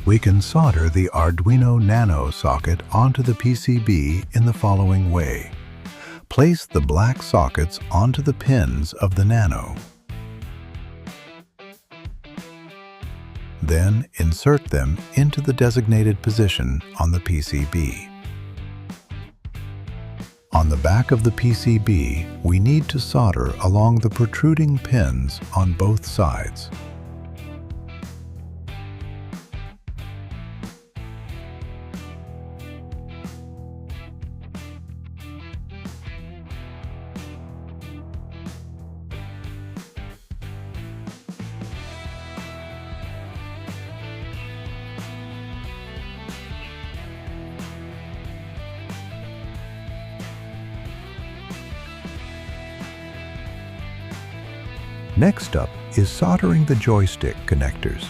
We can solder the Arduino Nano socket onto the PCB in the following way. Place the black sockets onto the pins of the Nano. Then insert them into the designated position on the PCB. On the back of the PCB, we need to solder along the protruding pins on both sides. Next up is soldering the joystick connectors.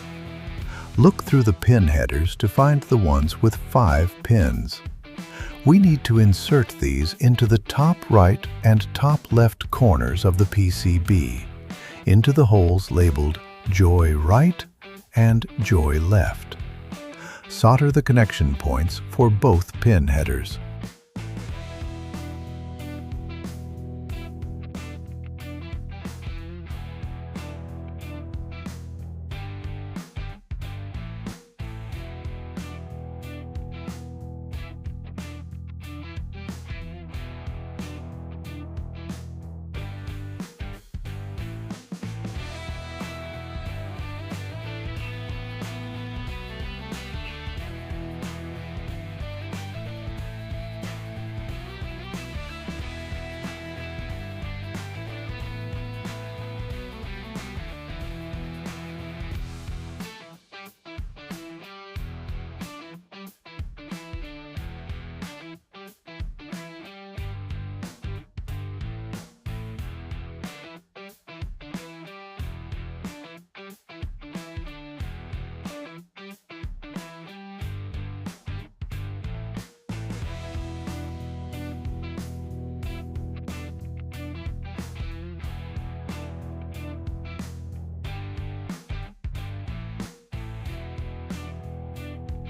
Look through the pin headers to find the ones with 5 pins. We need to insert these into the top right and top left corners of the PCB, into the holes labeled Joy Right and Joy Left. Solder the connection points for both pin headers.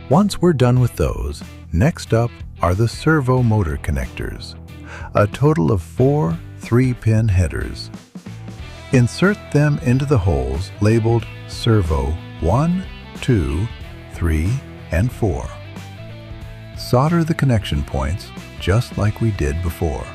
Once we're done with those, next up are the servo motor connectors, a total of 4 3-pin headers. Insert them into the holes labeled Servo 1, 2, 3, and 4. Solder the connection points just like we did before.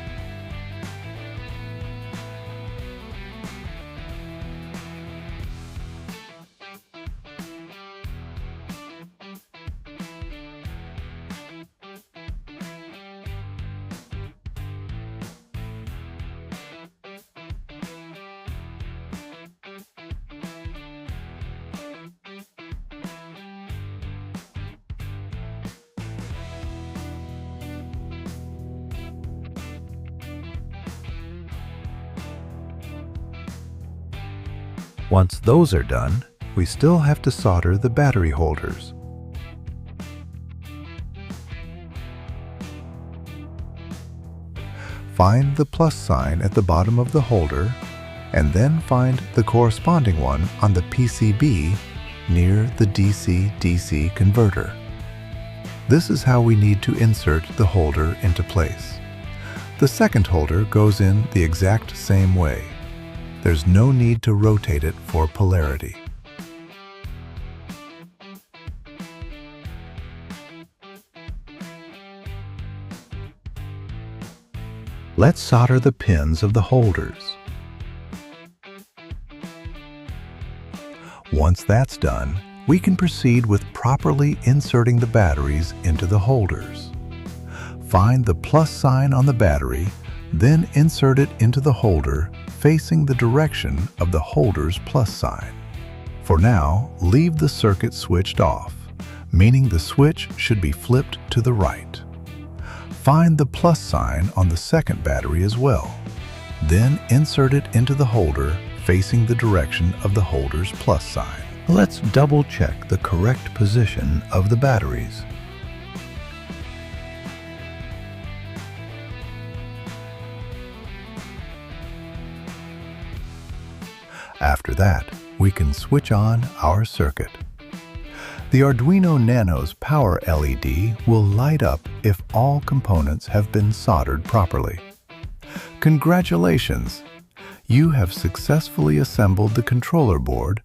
Once those are done, we still have to solder the battery holders. Find the plus sign at the bottom of the holder, and then find the corresponding one on the PCB near the DC-DC converter. This is how we need to insert the holder into place. The second holder goes in the exact same way. There's no need to rotate it for polarity. Let's solder the pins of the holders. Once that's done, we can proceed with properly inserting the batteries into the holders. Find the plus sign on the battery, then insert it into the holder facing the direction of the holder's plus sign. For now, leave the circuit switched off, meaning the switch should be flipped to the right. Find the plus sign on the second battery as well. Then insert it into the holder facing the direction of the holder's plus sign. Let's double check the correct position of the batteries. After that, we can switch on our circuit. The Arduino Nano's power LED will light up if all components have been soldered properly. Congratulations! You have successfully assembled the controller board